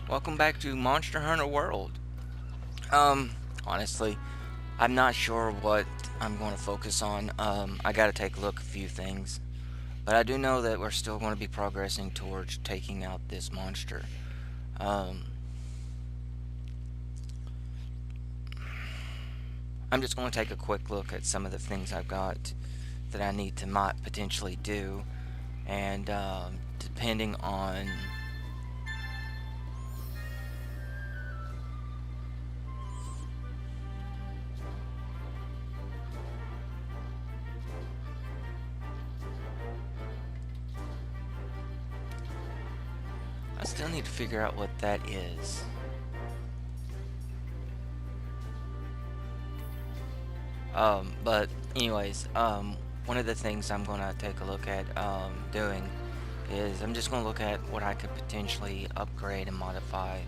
Welcome back to Monster Hunter World. Um, Honestly, I'm not sure what I'm going to focus on. I got to take a look at a few things, but I do know that we're still going to be progressing towards taking out this monster. Um, I'm just going to take a quick look at some of the things I've got that I need to might potentially do, and depending on I still need to figure out what that is. But anyways, one of the things I'm gonna take a look at doing is I'm just gonna look at what I could potentially upgrade and modify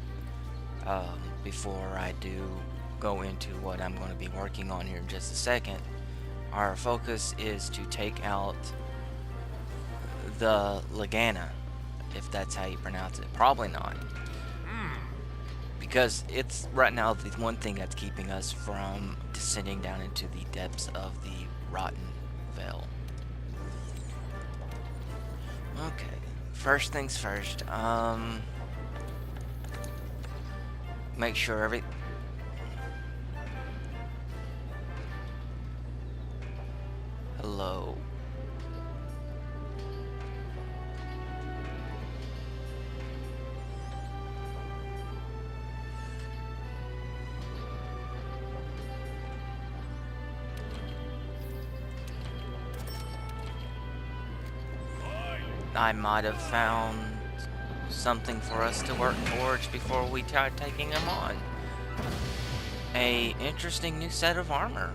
before I do go into what I'm going to be working on here in just a second. Our focus is to take out the Lagana, if that's how you pronounce it. Probably not, because it's right now the one thing that's keeping us from descending down into the depths of the Rotten Vale. Okay, first things first. Make sure every. Hello. I might have found something for us to work towards before we start taking them on. A interesting new set of armor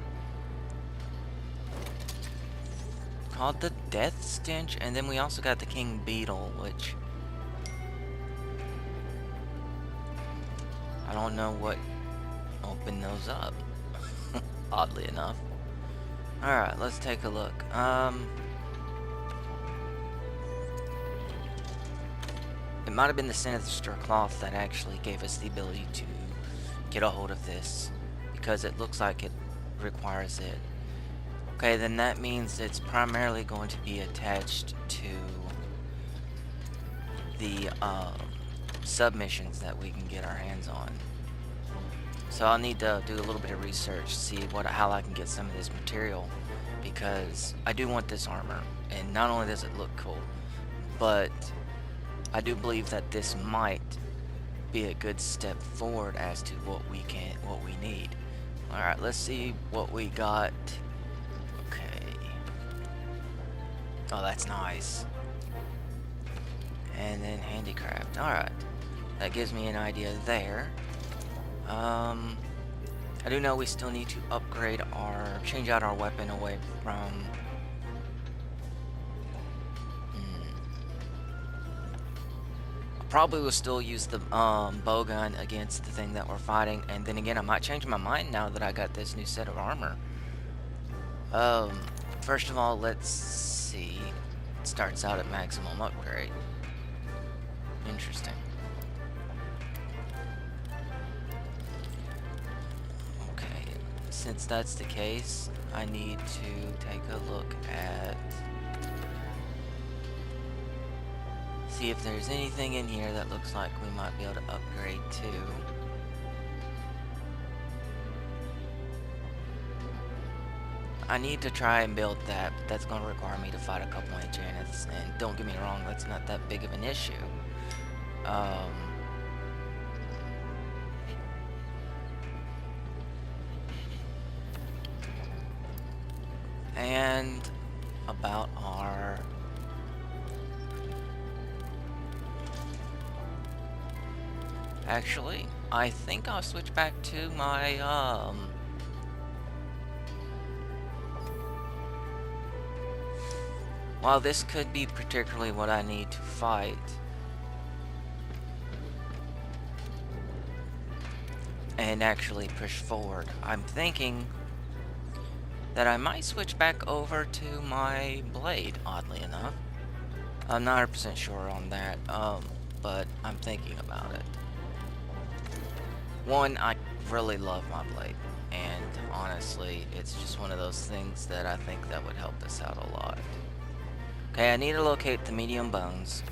called the Death Stench, and then we also got the King Beetle, which I don't know what opened those up. Oddly enough. Alright, let's take a look. It might have been the Sinister Cloth that actually gave us the ability to get a hold of this, because it looks like it requires it. Okay, then that means it's primarily going to be attached to the submissions that we can get our hands on. So I'll need to do a little bit of research, see how I can get some of this material, because I do want this armor, and not only does it look cool, but I do believe that this might be a good step forward as to what we need. All right, let's see what we got. Okay. Oh, that's nice. And then handicraft. All right, that gives me an idea there. I do know we still need to change out our weapon away from. Probably will still use the bow gun against the thing that we're fighting, and then again I might change my mind now that I got this new set of armor. First of all, let's see. It starts out at maximum upgrade. Interesting. Okay, since that's the case, I need to take a look at see if there's anything in here that looks like we might be able to upgrade to. I need to try and build that, but that's going to require me to fight a couple enchantments, and don't get me wrong, that's not that big of an issue. And about our actually, I think I'll switch back to my, while this could be particularly what I need to fight, and actually push forward, I'm thinking that I might switch back over to my blade, oddly enough. I'm not 100% sure on that, but I'm thinking about it. One, I really love my blade, and honestly, it's just one of those things that I think that would help us out a lot. Okay, I need to locate the medium bones,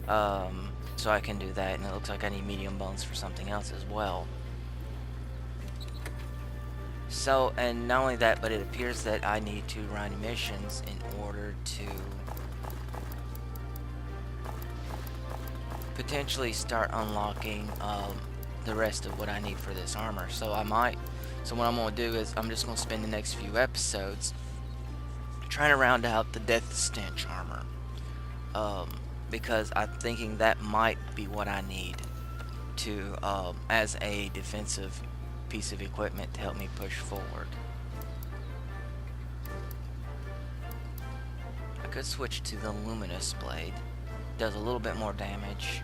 so I can do that, and it looks like I need medium bones for something else as well. So, and not only that, but it appears that I need to run missions in order to potentially start unlocking the rest of what I need for this armor. So what I'm going to do is I'm just going to spend the next few episodes trying to round out the Death Stench armor. Because I'm thinking that might be what I need to, as a defensive piece of equipment to help me push forward. I could switch to the Luminous Blade. Does a little bit more damage.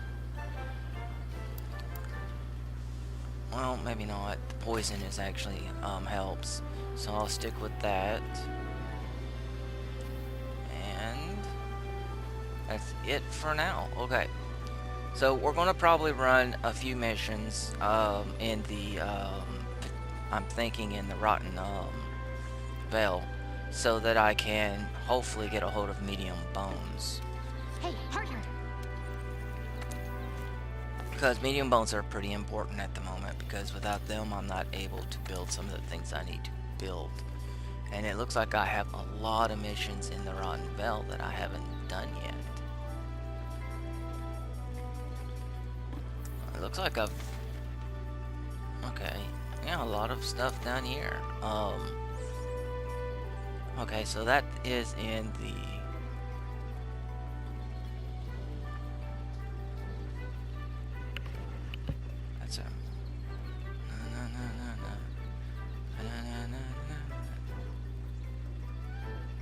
Well, maybe not. The poison is actually helps. So I'll stick with that. And that's it for now. Okay. So we're gonna probably run a few missions in the I'm thinking in the Rotten Vale, so that I can hopefully get a hold of medium bones. Hey, partner. Because medium bones are pretty important at the moment, because without them I'm not able to build some of the things I need to build. And it looks like I have a lot of missions in the Rotten Vale that I haven't done yet. It looks like I've... Okay. Yeah, a lot of stuff down here. Okay, so that is in the... That's a...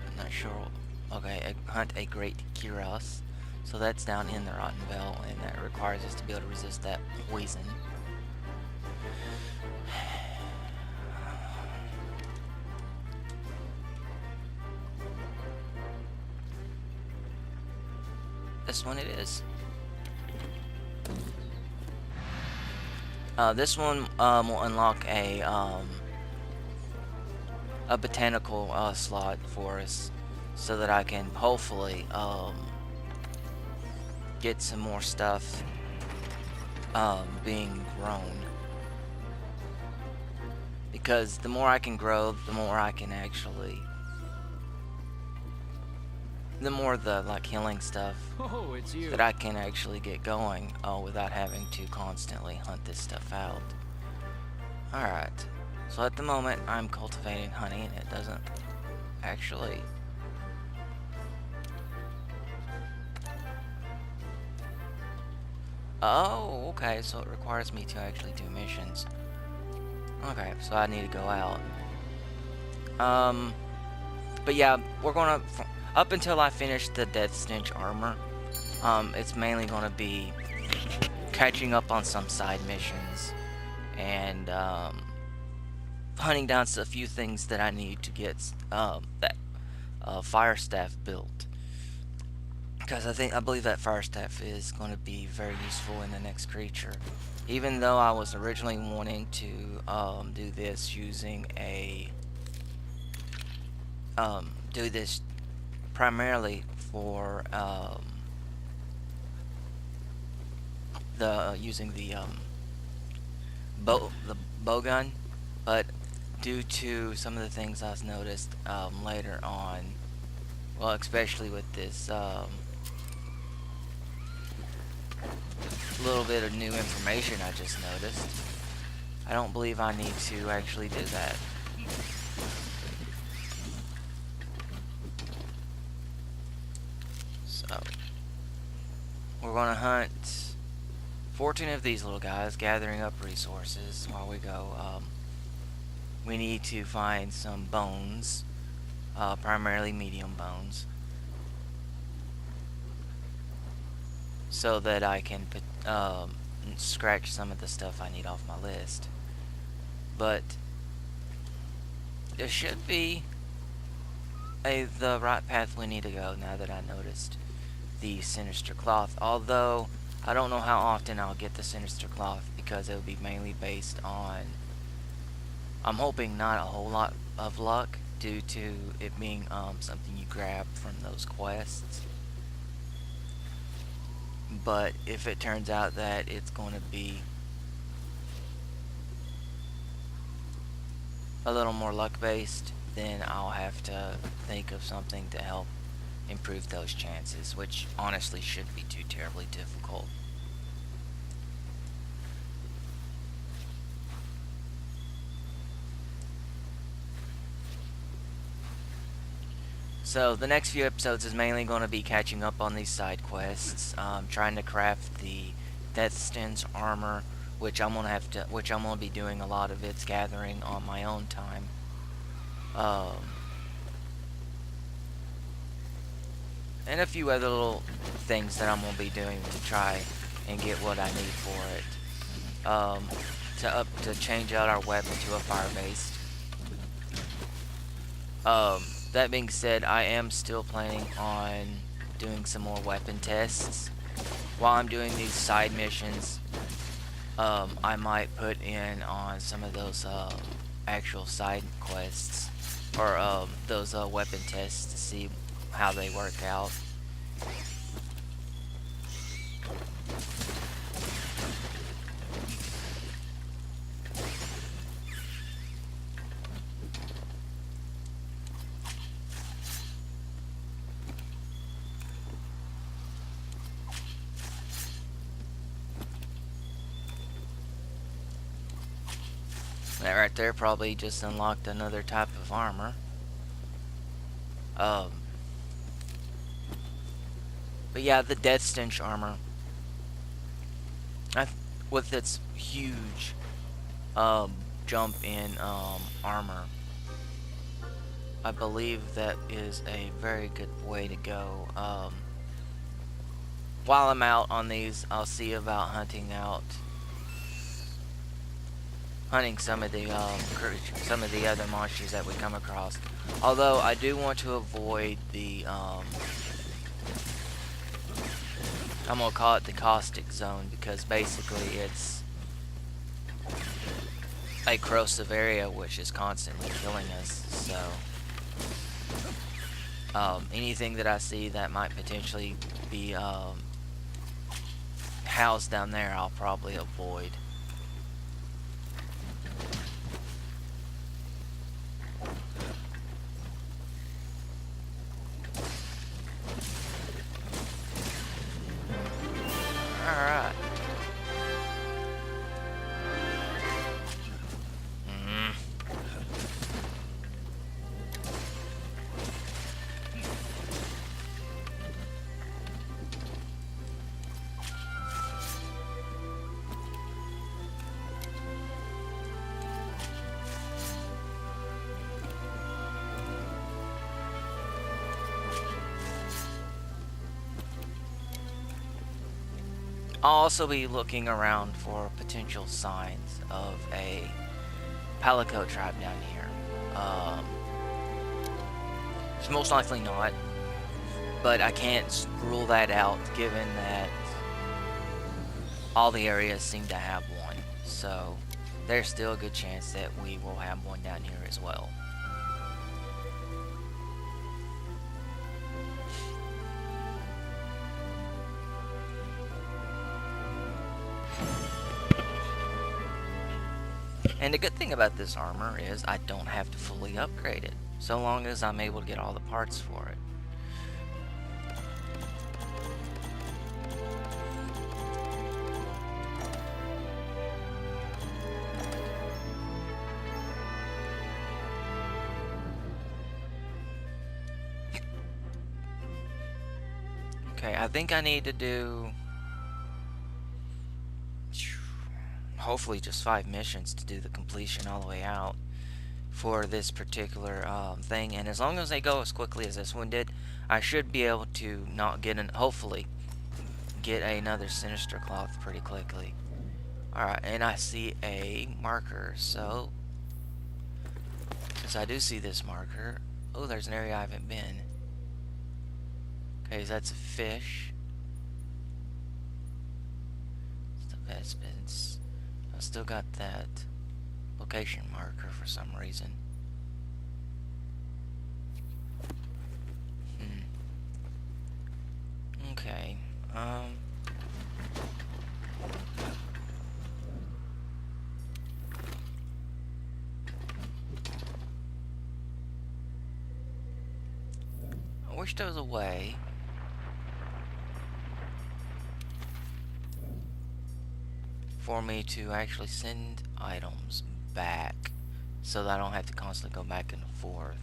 I'm not sure. Okay, hunt a great Kiros. So that's down in the Rotten Vale, and that requires us to be able to resist that poison. This one it is. This one will unlock a botanical slot for us, so that I can hopefully get some more stuff being grown. Because the more I can grow, the more I can actually... The more the healing stuff it's you. that I can actually get going without having to constantly hunt this stuff out. Alright, so at the moment I'm cultivating honey, and it doesn't actually... Oh, okay, so it requires me to actually do missions. Okay, so I need to go out. But yeah, we're gonna... Up until I finish the Death Stench armor, it's mainly gonna be catching up on some side missions and hunting down a few things that I need to get that fire staff built. Because I believe that fire staff is going to be very useful in the next creature. Even though I was originally wanting to do this using a do this primarily for using the bow gun, but due to some of the things I've noticed later on, well, especially with this little bit of new information I just noticed, I don't believe I need to actually do that. So we're gonna hunt 14 of these little guys, gathering up resources while we go. We need to find some bones, primarily medium bones, so that I can scratch some of the stuff I need off my list. But there should be the right path we need to go now that I noticed the sinister cloth. Although I don't know how often I'll get the Sinister Cloth because it'll be mainly based on, I'm hoping not a whole lot of luck due to it being something you grab from those quests. But if it turns out that it's going to be a little more luck based, then I'll have to think of something to help improve those chances, which honestly shouldn't be too terribly difficult. So the next few episodes is mainly going to be catching up on these side quests, trying to craft the Death Stench armor, which I'm gonna be doing a lot of its gathering on my own time. And a few other little things that I'm gonna be doing to try and get what I need for it. To change out our weapon to a fire based. That being said, I am still planning on doing some more weapon tests. While I'm doing these side missions, I might put in on some of those actual side quests, or those weapon tests to see how they work out. That right there probably just unlocked another type of armor. But yeah, the Death Stench armor, with its huge jump in armor, I believe that is a very good way to go. While I'm out on these, I'll see about hunting some of the other monsters that we come across. Although I do want to avoid the I'm gonna call it the caustic zone, because basically it's a corrosive area which is constantly killing us. So anything that I see that might potentially be housed down there, I'll probably avoid. Alright. I'll also be looking around for potential signs of a Palico tribe down here. It's most likely not, but I can't rule that out given that all the areas seem to have one. So there's still a good chance that we will have one down here as well. And the good thing about this armor is I don't have to fully upgrade it, so long as I'm able to get all the parts for it. Okay, I think I need to do hopefully just 5 missions to do the completion all the way out for this particular thing, and as long as they go as quickly as this one did, I should be able to not get hopefully get another Sinister Cloth pretty quickly. Alright, and I see a marker, so since I do see this marker, oh, there's an area I haven't been. Okay, so that's a fish. It's I still got that location marker for some reason. Okay. I wish there was a way for me to actually send items back so that I don't have to constantly go back and forth.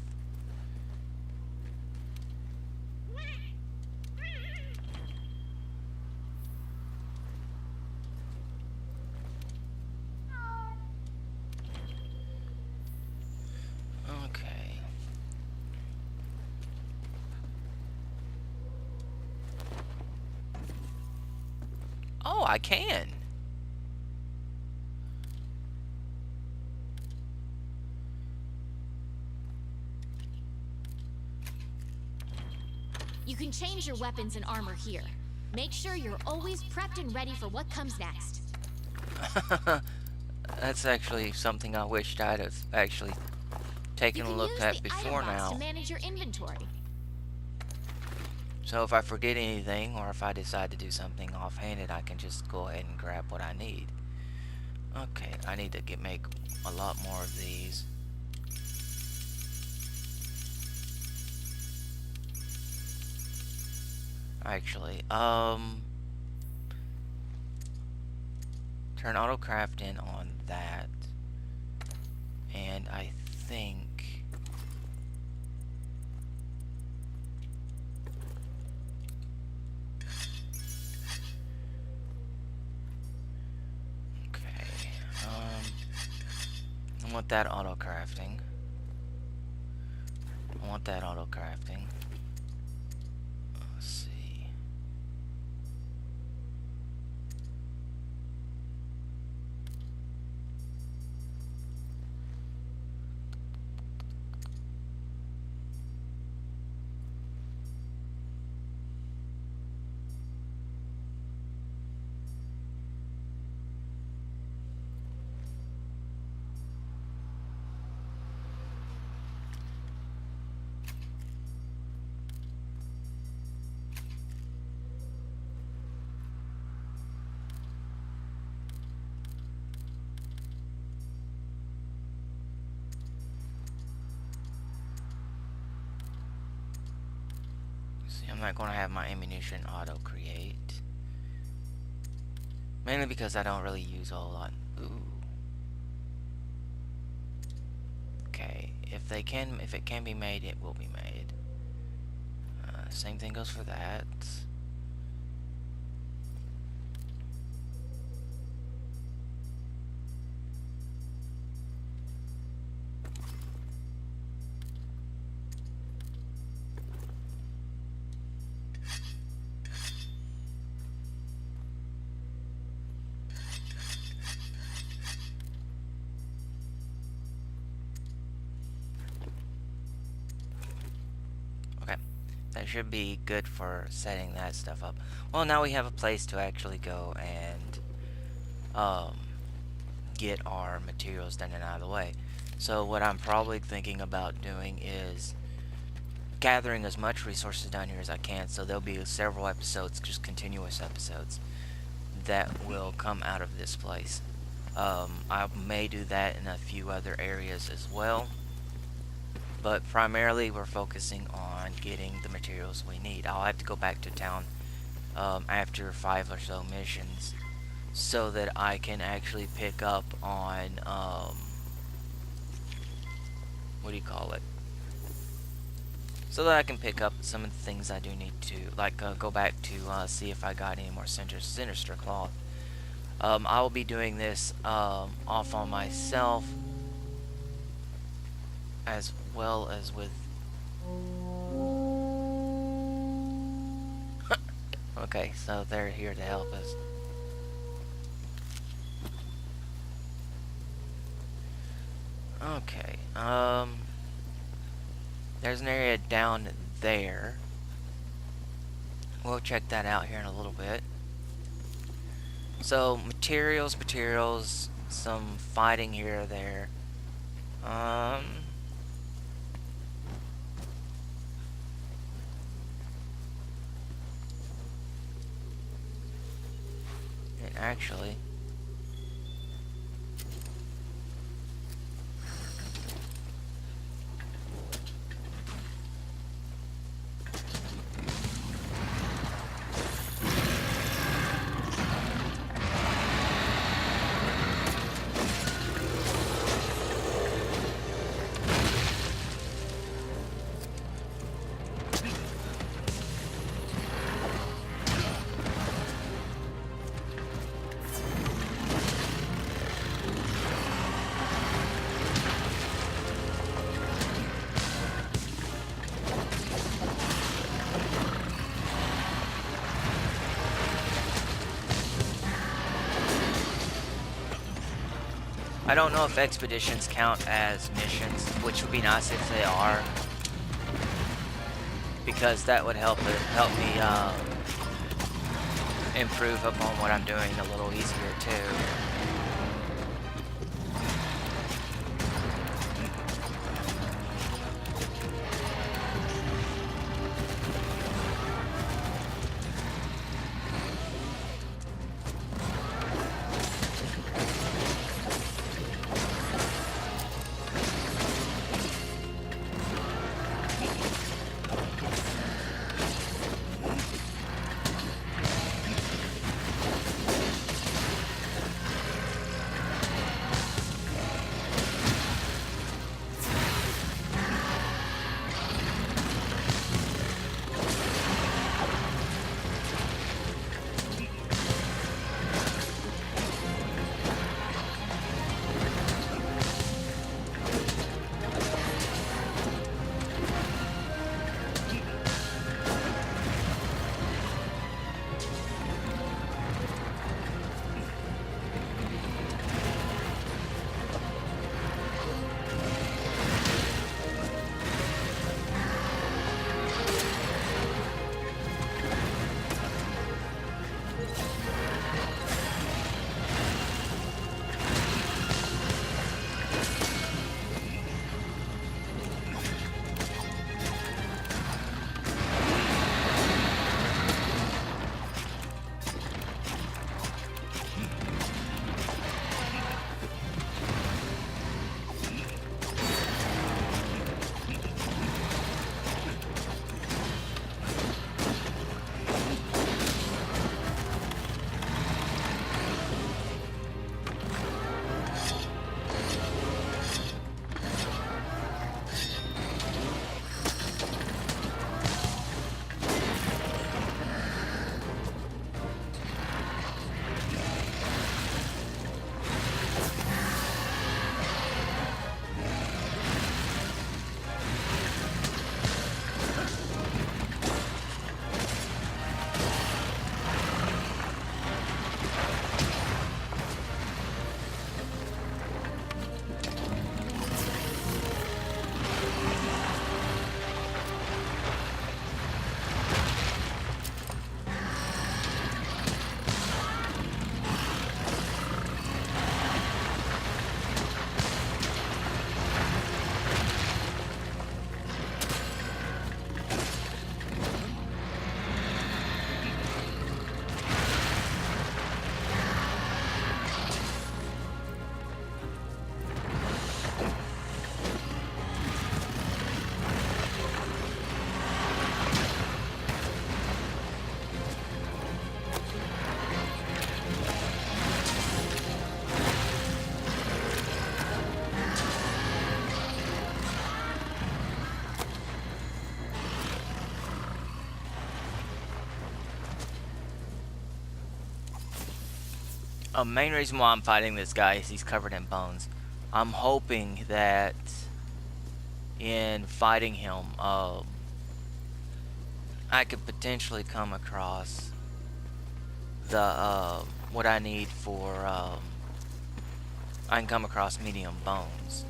Okay. Oh, I can. You can change your weapons and armor here. Make sure you're always prepped and ready for what comes next. That's actually something I wished I'd have actually taken a look at before now. To manage your inventory. So if I forget anything, or if I decide to do something offhanded, I can just go ahead and grab what I need. Okay, I need to make a lot more of these. Actually, turn auto crafting on that, and I think okay, I want that auto crafting. I want that auto crafting. Let's see. See, I'm not going to have my ammunition auto create. Mainly because I don't really use a whole lot. Ooh. Okay, if it can be made, it will be made. Same thing goes for that. Okay, that should be good for setting that stuff up. Well, now we have a place to actually go and get our materials done and out of the way. So what I'm probably thinking about doing is gathering as much resources down here as I can, so there'll be several episodes, just continuous episodes, that will come out of this place. I may do that in a few other areas as well, but primarily we're focusing on getting the materials we need. I'll have to go back to town after 5 or so missions so that I can actually pick up on what do you call it? So that I can pick up some of the things I do need to, like go back to see if I got any more sinister cloth. I will be doing this off on myself, as well as with. Okay, so they're here to help us. Okay, there's an area down there. We'll check that out here in a little bit. So materials, some fighting here or there. Um, and actually, I don't know if expeditions count as missions, which would be nice if they are, because that would help me improve upon what I'm doing a little easier too. Main reason why I'm fighting this guy is he's covered in bones. I'm hoping that in fighting him, I could potentially come across the what I need for I can come across medium bones.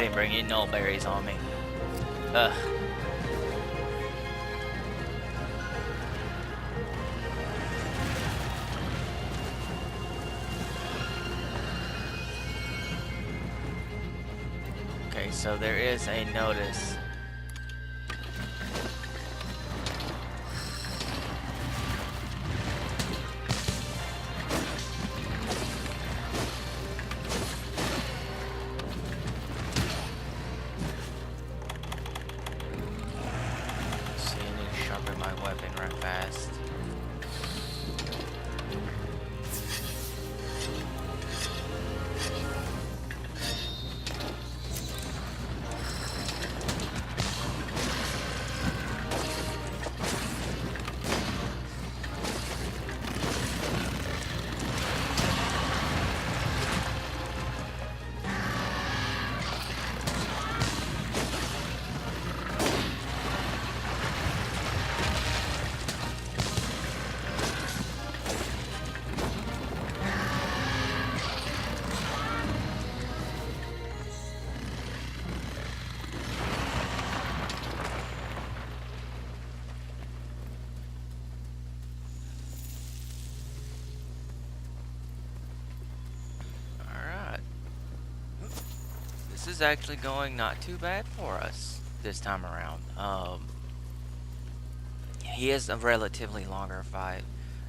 didn't bring any null berries on me. Ugh. Okay, so there is a notice. See, I need to sharpen my weapon right fast. This is actually going not too bad for us this time around. He is a relatively longer fight.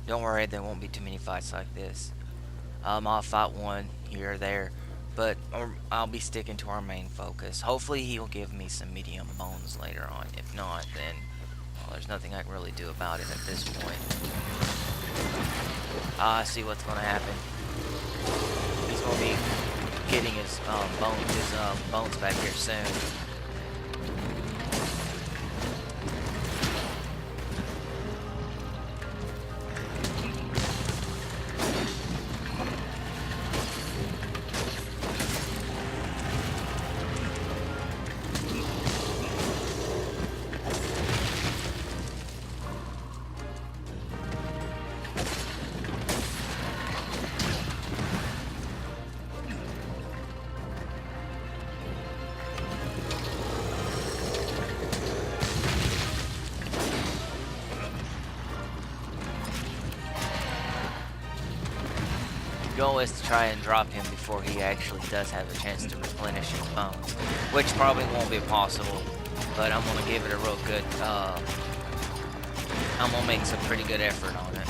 Don't worry, there won't be too many fights like this. I'll fight one here or there, but I'll be sticking to our main focus. Hopefully he'll give me some medium bones later on. If not, then well, there's nothing I can really do about it at this point. I see what's going to happen. He's going to be getting his bones back here soon. Goal is to try and drop him before he actually does have a chance to replenish his bones, which probably won't be possible, but I'm going to give it a real good, I'm going to make some pretty good effort on it.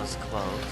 is closed.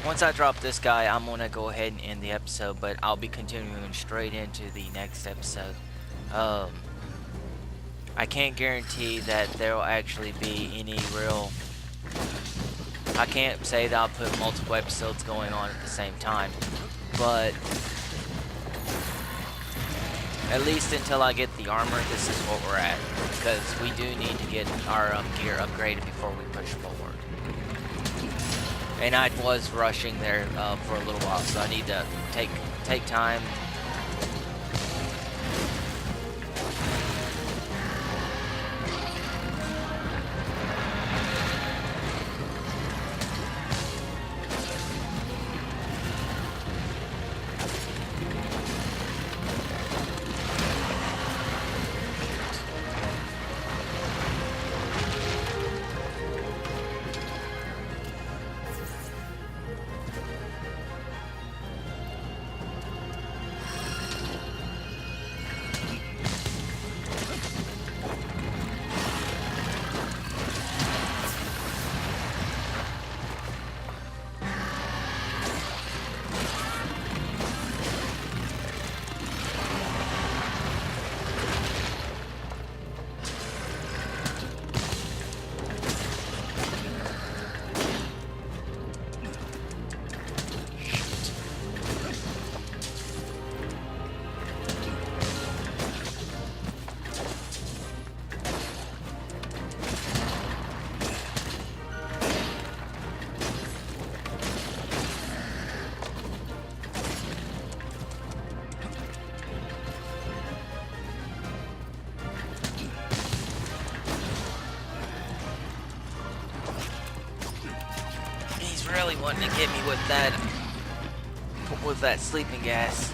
Once I drop this guy, I'm going to go ahead and end the episode, but I'll be continuing straight into the next episode. I can't guarantee that there will actually be any real... I can't say that I'll put multiple episodes going on at the same time, but at least until I get the armor, this is what we're at, because we do need to get our gear upgraded before we push forward. And I was rushing there for a little while, so I need to take time. Really wanting to get me with that sleeping gas.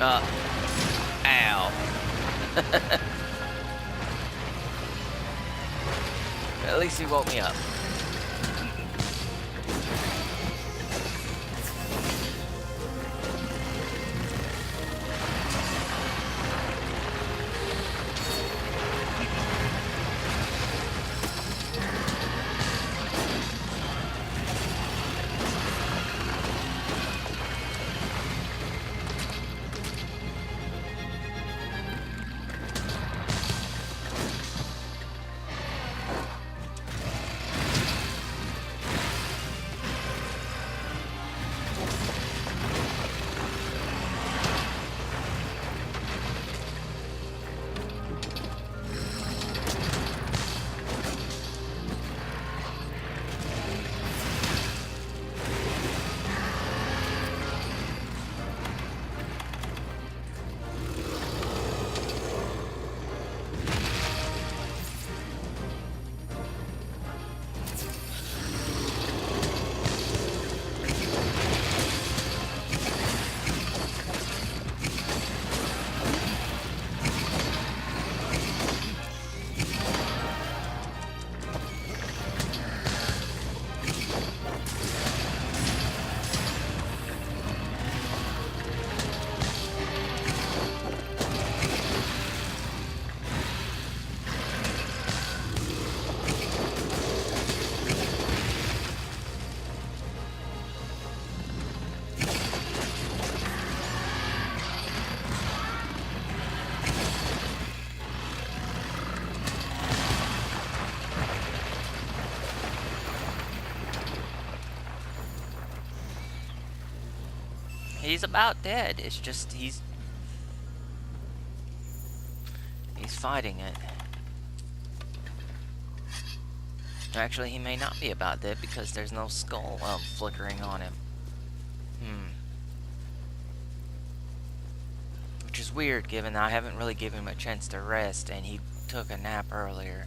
Ow. At least he woke me up. He's about dead. It's just he's fighting it. Actually, he may not be about dead because there's no skull flickering on him. Which is weird, given I haven't really given him a chance to rest, and he took a nap earlier.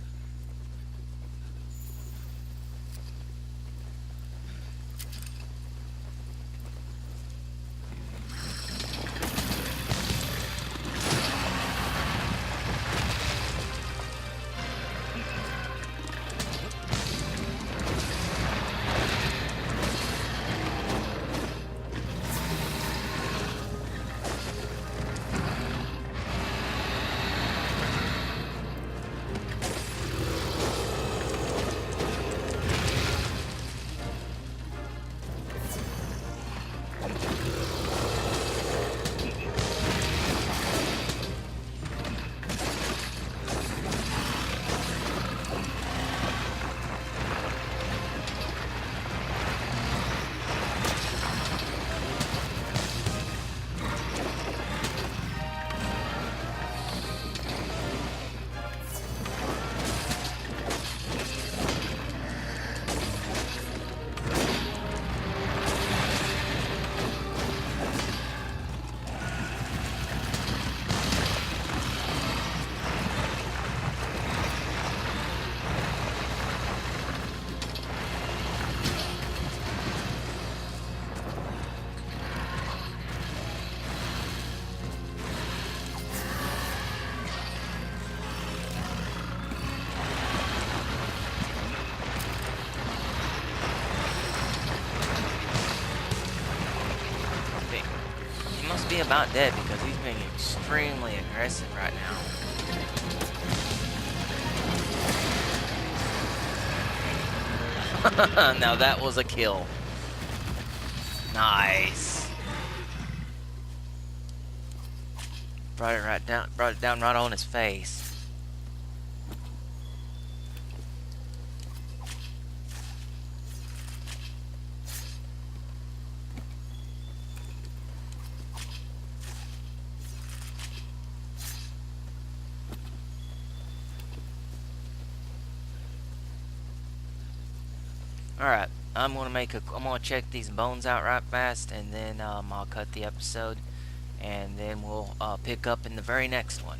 He must be about dead because he's being extremely aggressive right now. Now that was a kill. Nice. Brought it down right on his face. Alright, I'm gonna check these bones out right fast, and then I'll cut the episode, and then we'll pick up in the very next one.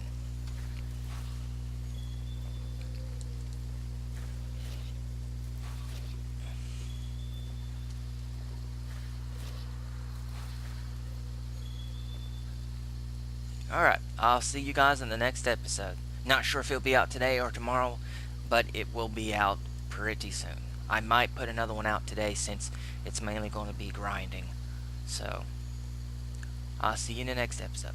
Alright, I'll see you guys in the next episode. Not sure if it'll be out today or tomorrow, but it will be out pretty soon. I might put another one out today since it's mainly going to be grinding. So, I'll see you in the next episode.